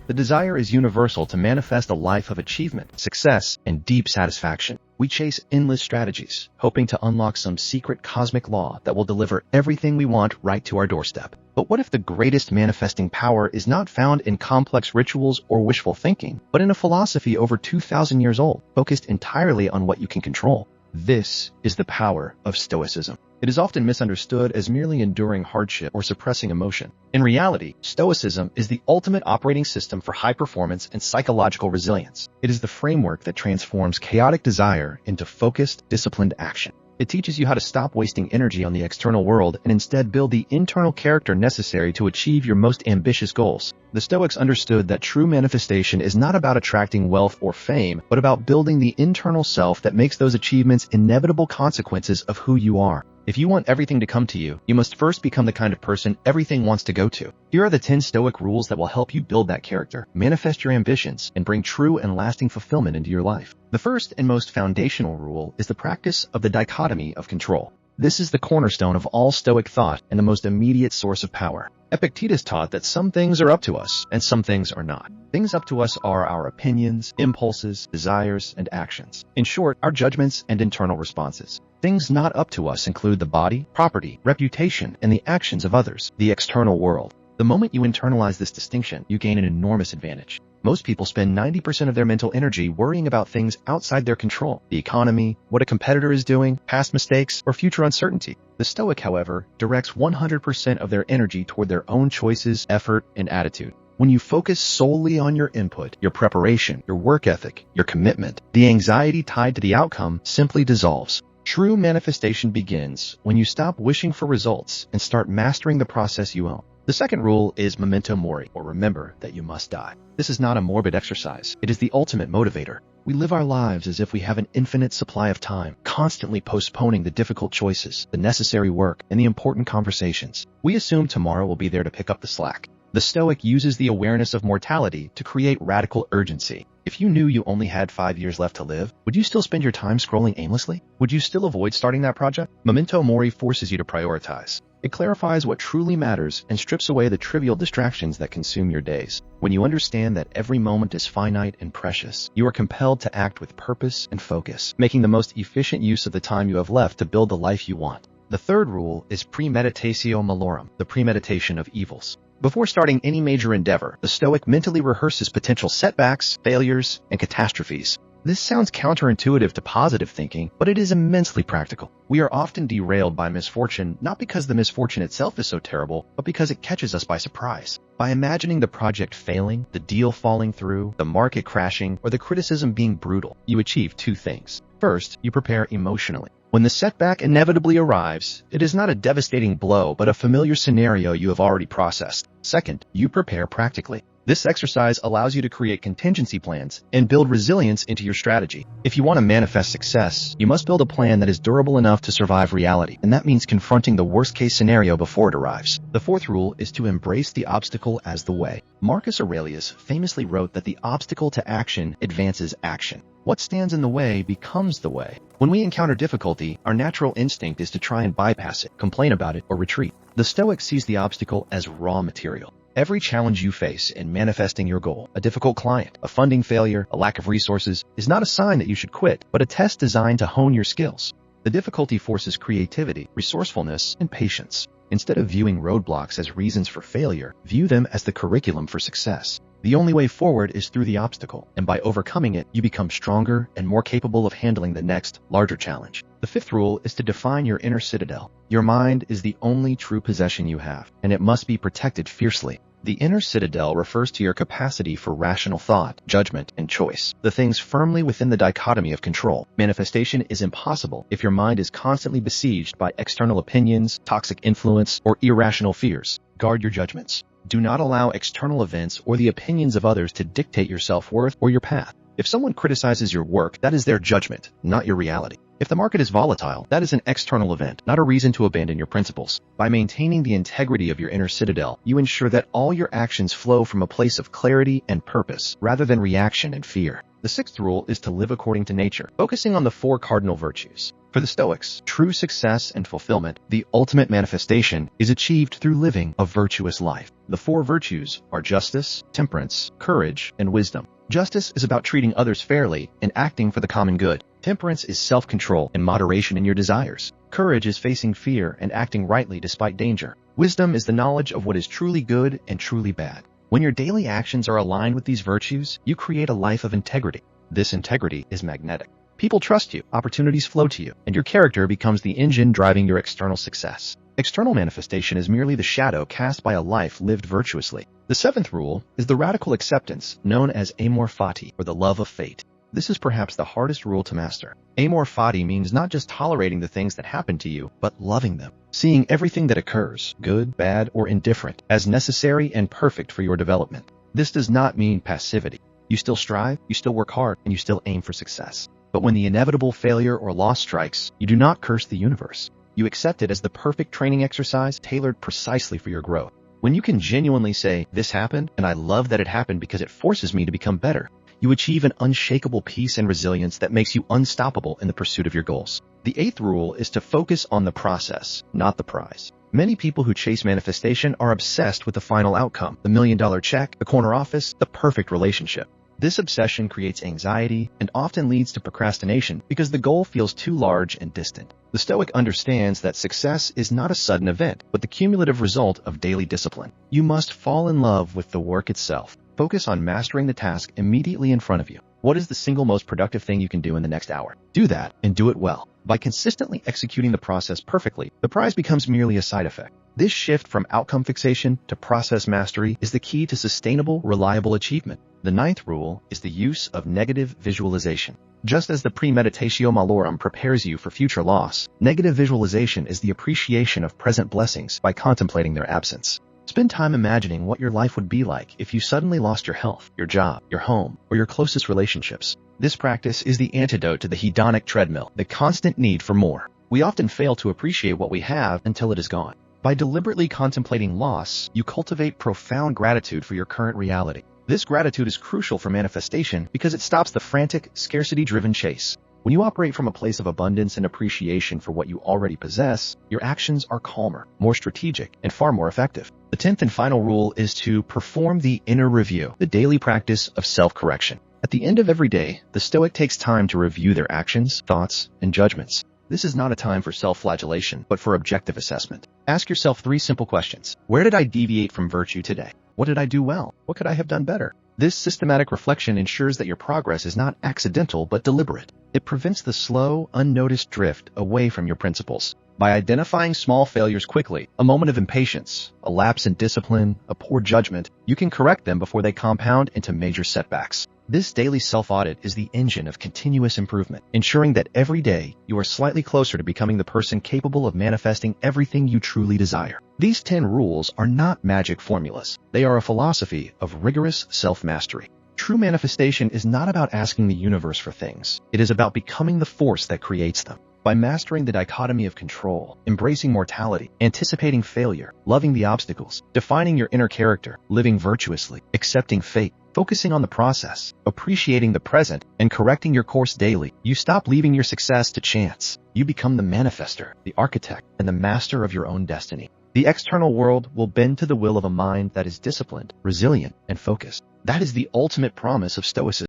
The desire is universal to manifest a life of achievement, success, and deep satisfaction. We chase endless strategies, hoping to unlock some secret cosmic law that will deliver everything we want right to our doorstep. But what if the greatest manifesting power is not found in complex rituals or wishful thinking, but in a philosophy over 2,000 years old, focused entirely on what you can control? This is the power of Stoicism. It is often misunderstood as merely enduring hardship or suppressing emotion. In reality, Stoicism is the ultimate operating system for high performance and psychological resilience. It is the framework that transforms chaotic desire into focused, disciplined action. It teaches you how to stop wasting energy on the external world and instead build the internal character necessary to achieve your most ambitious goals. The Stoics understood that true manifestation is not about attracting wealth or fame, but about building the internal self that makes those achievements inevitable consequences of who you are. If you want everything to come to you, you must first become the kind of person everything wants to go to. Here are the 10 Stoic rules that will help you build that character, manifest your ambitions, and bring true and lasting fulfillment into your life. The first and most foundational rule is the practice of the dichotomy of control. This is the cornerstone of all Stoic thought and the most immediate source of power. Epictetus taught that some things are up to us and some things are not. Things up to us are our opinions, impulses, desires, and actions. In short, our judgments and internal responses. Things not up to us include the body, property, reputation, and the actions of others, the external world. The moment you internalize this distinction, you gain an enormous advantage. Most people spend 90% of their mental energy worrying about things outside their control: the economy, what a competitor is doing, past mistakes, or future uncertainty. The Stoic, however, directs 100% of their energy toward their own choices, effort, and attitude. When you focus solely on your input, your preparation, your work ethic, your commitment, the anxiety tied to the outcome simply dissolves. True manifestation begins when you stop wishing for results and start mastering the process you own. The second rule is memento mori, or remember that you must die. This is not a morbid exercise. It is the ultimate motivator. We live our lives as if we have an infinite supply of time, constantly postponing the difficult choices, the necessary work, and the important conversations. We assume tomorrow will be there to pick up the slack. The Stoic uses the awareness of mortality to create radical urgency. If you knew you only had 5 years left to live, would you still spend your time scrolling aimlessly? Would you still avoid starting that project? Memento mori forces you to prioritize. It clarifies what truly matters and strips away the trivial distractions that consume your days. When you understand that every moment is finite and precious, you are compelled to act with purpose and focus, making the most efficient use of the time you have left to build the life you want. The third rule is premeditatio malorum, the premeditation of evils. Before starting any major endeavor, the Stoic mentally rehearses potential setbacks, failures, and catastrophes. This sounds counterintuitive to positive thinking, but it is immensely practical. We are often derailed by misfortune, not because the misfortune itself is so terrible, but because it catches us by surprise. By imagining the project failing, the deal falling through, the market crashing, or the criticism being brutal, you achieve two things. First, you prepare emotionally. When the setback inevitably arrives, it is not a devastating blow, but a familiar scenario you have already processed. Second, you prepare practically. This exercise allows you to create contingency plans and build resilience into your strategy. If you want to manifest success, you must build a plan that is durable enough to survive reality, and that means confronting the worst-case scenario before it arrives. The fourth rule is to embrace the obstacle as the way. Marcus Aurelius famously wrote that the obstacle to action advances action. What stands in the way becomes the way. When we encounter difficulty, our natural instinct is to try and bypass it, complain about it, or retreat. The Stoic sees the obstacle as raw material. Every challenge you face in manifesting your goal, a difficult client, a funding failure, a lack of resources, is not a sign that you should quit, but a test designed to hone your skills. The difficulty forces creativity, resourcefulness, and patience. Instead of viewing roadblocks as reasons for failure, view them as the curriculum for success. The only way forward is through the obstacle, and by overcoming it, you become stronger and more capable of handling the next, larger challenge. The fifth rule is to define your inner citadel. Your mind is the only true possession you have, and it must be protected fiercely. The inner citadel refers to your capacity for rational thought, judgment, and choice, the things firmly within the dichotomy of control. Manifestation is impossible if your mind is constantly besieged by external opinions, toxic influence, or irrational fears. Guard your judgments. Do not allow external events or the opinions of others to dictate your self-worth or your path. If someone criticizes your work, that is their judgment, not your reality. If the market is volatile, that is an external event, not a reason to abandon your principles. By maintaining the integrity of your inner citadel, you ensure that all your actions flow from a place of clarity and purpose, rather than reaction and fear. The sixth rule is to live according to nature, focusing on the four cardinal virtues. For the Stoics, true success and fulfillment, the ultimate manifestation, is achieved through living a virtuous life. The four virtues are justice, temperance, courage, and wisdom. Justice is about treating others fairly and acting for the common good. Temperance is self-control and moderation in your desires. Courage is facing fear and acting rightly despite danger. Wisdom is the knowledge of what is truly good and truly bad. When your daily actions are aligned with these virtues, you create a life of integrity. This integrity is magnetic. People trust you, opportunities flow to you, and your character becomes the engine driving your external success. External manifestation is merely the shadow cast by a life lived virtuously. The seventh rule is the radical acceptance known as amor fati, or the love of fate. This is perhaps the hardest rule to master. Amor fati means not just tolerating the things that happen to you, but loving them. Seeing everything that occurs, good, bad, or indifferent, as necessary and perfect for your development. This does not mean passivity. You still strive, you still work hard, and you still aim for success. But when the inevitable failure or loss strikes, you do not curse the universe. You accept it as the perfect training exercise tailored precisely for your growth. When you can genuinely say, "This happened, and I love that it happened because it forces me to become better," you achieve an unshakable peace and resilience that makes you unstoppable in the pursuit of your goals. The eighth rule is to focus on the process, not the prize. Many people who chase manifestation are obsessed with the final outcome, the $1,000,000 check, the corner office, the perfect relationship. This obsession creates anxiety and often leads to procrastination because the goal feels too large and distant. The Stoic understands that success is not a sudden event, but the cumulative result of daily discipline. You must fall in love with the work itself. Focus on mastering the task immediately in front of you. What is the single most productive thing you can do in the next hour? Do that, and do it well. By consistently executing the process perfectly, the prize becomes merely a side effect. This shift from outcome fixation to process mastery is the key to sustainable, reliable achievement. The ninth rule is the use of negative visualization. Just as the premeditatio malorum prepares you for future loss, negative visualization is the appreciation of present blessings by contemplating their absence. Spend time imagining what your life would be like if you suddenly lost your health, your job, your home, or your closest relationships. This practice is the antidote to the hedonic treadmill, the constant need for more. We often fail to appreciate what we have until it is gone. By deliberately contemplating loss, you cultivate profound gratitude for your current reality. This gratitude is crucial for manifestation because it stops the frantic, scarcity-driven chase. When you operate from a place of abundance and appreciation for what you already possess, your actions are calmer, more strategic, and far more effective. The 10th and final rule is to perform the inner review, the daily practice of self-correction. At the end of every day, the Stoic takes time to review their actions, thoughts, and judgments. This is not a time for self-flagellation, but for objective assessment. Ask yourself 3 simple questions. Where did I deviate from virtue today? What did I do well? What could I have done better? This systematic reflection ensures that your progress is not accidental but deliberate. It prevents the slow, unnoticed drift away from your principles. By identifying small failures quickly, a moment of impatience, a lapse in discipline, a poor judgment, you can correct them before they compound into major setbacks. This daily self-audit is the engine of continuous improvement, ensuring that every day you are slightly closer to becoming the person capable of manifesting everything you truly desire. These 10 rules are not magic formulas. They are a philosophy of rigorous self-mastery. True manifestation is not about asking the universe for things. It is about becoming the force that creates them. By mastering the dichotomy of control, embracing mortality, anticipating failure, loving the obstacles, defining your inner character, living virtuously, accepting fate, focusing on the process, appreciating the present, and correcting your course daily, you stop leaving your success to chance. You become the manifester, the architect, and the master of your own destiny. The external world will bend to the will of a mind that is disciplined, resilient, and focused. That is the ultimate promise of Stoicism.